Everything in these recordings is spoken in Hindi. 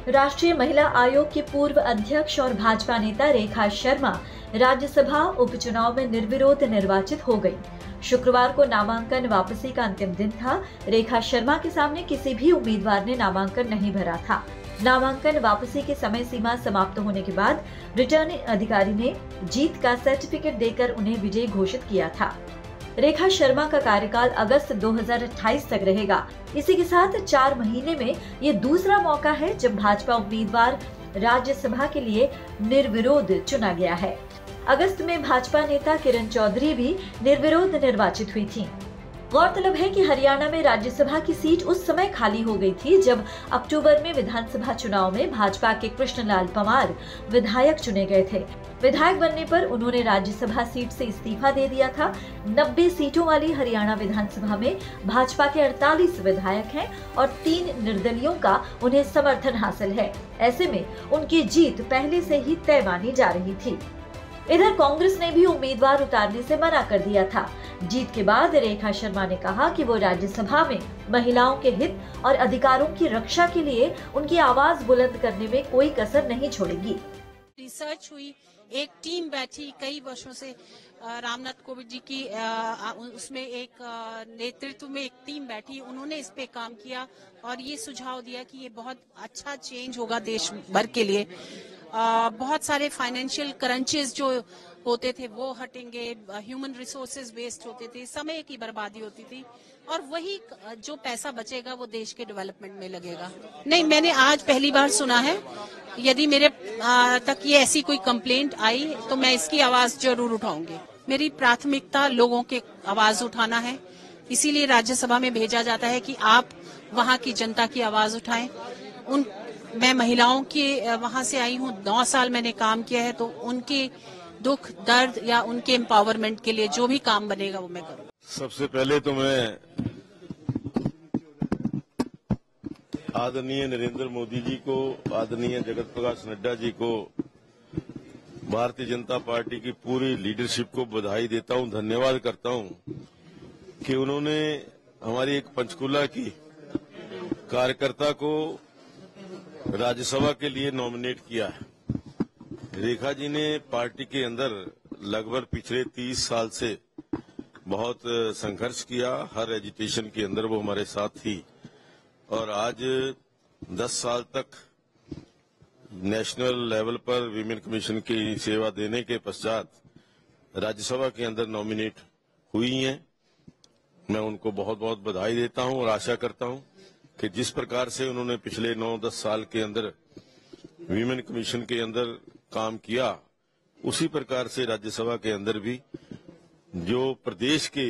राष्ट्रीय महिला आयोग की पूर्व अध्यक्ष और भाजपा नेता रेखा शर्मा राज्यसभा उपचुनाव में निर्विरोध निर्वाचित हो गयी। शुक्रवार को नामांकन वापसी का अंतिम दिन था। रेखा शर्मा के सामने किसी भी उम्मीदवार ने नामांकन नहीं भरा था। नामांकन वापसी की समय सीमा समाप्त होने के बाद रिटर्निंग अधिकारी ने जीत का सर्टिफिकेट देकर उन्हें विजयी घोषित किया था। रेखा शर्मा का कार्यकाल अगस्त 2028 तक रहेगा। इसी के साथ 4 महीने में ये दूसरा मौका है जब भाजपा उम्मीदवार राज्यसभा के लिए निर्विरोध चुना गया है। अगस्त में भाजपा नेता किरण चौधरी भी निर्विरोध निर्वाचित हुई थी। गौरतलब है कि हरियाणा में राज्यसभा की सीट उस समय खाली हो गई थी जब अक्टूबर में विधानसभा चुनाव में भाजपा के कृष्णलाल पंवार विधायक चुने गए थे। विधायक बनने पर उन्होंने राज्यसभा सीट से इस्तीफा दे दिया था। 90 सीटों वाली हरियाणा विधानसभा में भाजपा के 48 विधायक हैं और 3 निर्दलियों का उन्हें समर्थन हासिल है। ऐसे में उनकी जीत पहले से ही तय मानी जा रही थी। इधर कांग्रेस ने भी उम्मीदवार उतारने से मना कर दिया था। जीत के बाद रेखा शर्मा ने कहा कि वो राज्यसभा में महिलाओं के हित और अधिकारों की रक्षा के लिए उनकी आवाज बुलंद करने में कोई कसर नहीं छोड़ेगी। रिसर्च हुई, एक टीम बैठी कई वर्षों से, रामनाथ कोविंद जी की उसमें एक नेतृत्व में एक टीम बैठी, उन्होंने इस पे काम किया और ये सुझाव दिया कि ये बहुत अच्छा चेंज होगा देश भर के लिए। बहुत सारे फाइनेंशियल क्रंचेस जो होते थे वो हटेंगे, ह्यूमन रिसोर्सेज वेस्ट होते थे, समय की बर्बादी होती थी और वही जो पैसा बचेगा वो देश के डेवलपमेंट में लगेगा। नहीं, मैंने आज पहली बार सुना है। यदि मेरे तक ये ऐसी कोई कंप्लेंट आई तो मैं इसकी आवाज जरूर उठाऊंगी। मेरी प्राथमिकता लोगों के आवाज उठाना है, इसीलिए राज्यसभा में भेजा जाता है कि आप वहाँ की जनता की आवाज उठाएं। मैं महिलाओं के वहाँ से आई हूँ, 9 साल मैंने काम किया है, तो उनके दुख दर्द या उनके एम्पावरमेंट के लिए जो भी काम बनेगा वो मैं करूँ। सबसे पहले तो मैं आदरणीय नरेंद्र मोदी जी को, आदरणीय जगत प्रकाश नड्डा जी को, भारतीय जनता पार्टी की पूरी लीडरशिप को बधाई देता हूँ, धन्यवाद करता हूँ कि उन्होंने हमारी एक पंचकुला की कार्यकर्ता को राज्यसभा के लिए नॉमिनेट किया है। रेखा जी ने पार्टी के अंदर लगभग पिछले 30 साल से बहुत संघर्ष किया। हर एजिटेशन के अंदर वो हमारे साथ थी और आज 10 साल तक नेशनल लेवल पर विमेन कमीशन की सेवा देने के पश्चात राज्यसभा के अंदर नॉमिनेट हुई हैं। मैं उनको बहुत बहुत बधाई देता हूं और आशा करता हूं कि जिस प्रकार से उन्होंने पिछले 9-10 साल के अंदर विमेन कमीशन के अंदर काम किया, उसी प्रकार से राज्यसभा के अंदर भी जो प्रदेश के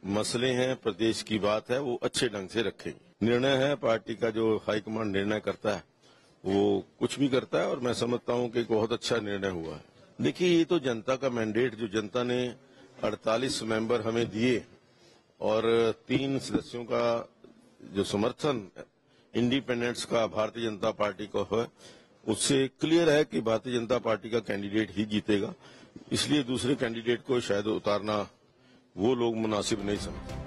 मसले हैं, प्रदेश की बात है, वो अच्छे ढंग से रखेंगे। निर्णय है पार्टी का, जो हाईकमान निर्णय करता है वो कुछ भी करता है और मैं समझता हूं कि एक बहुत अच्छा निर्णय हुआ है। देखिए, ये तो जनता का मैंडेट, जो जनता ने 48 मेंबर हमें दिए और 3 सदस्यों का जो समर्थन इंडिपेंडेंट्स का भारतीय जनता पार्टी को है, उससे क्लियर है कि भारतीय जनता पार्टी का कैंडिडेट ही जीतेगा। इसलिए दूसरे कैंडिडेट को शायद उतारना वो लोग मुनासिब नहीं समझते।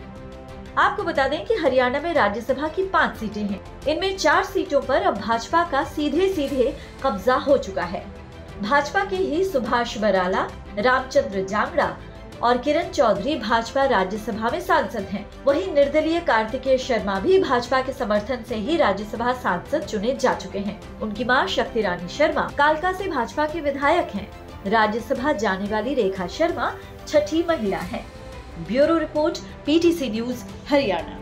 आपको बता दें कि हरियाणा में राज्यसभा की 5 सीटें हैं। इनमें 4 सीटों पर अब भाजपा का सीधे कब्जा हो चुका है। भाजपा के ही सुभाष बराला, रामचंद्र जांगड़ा और किरण चौधरी भाजपा राज्यसभा में सांसद हैं। वहीं निर्दलीय कार्तिकेय शर्मा भी भाजपा के समर्थन से ही राज्यसभा सांसद चुने जा चुके हैं। उनकी मां शक्ति रानी शर्मा कालका से भाजपा के विधायक हैं। राज्यसभा जाने वाली रेखा शर्मा 6ठी महिला हैं। Bureau report, PTC news, Haryana.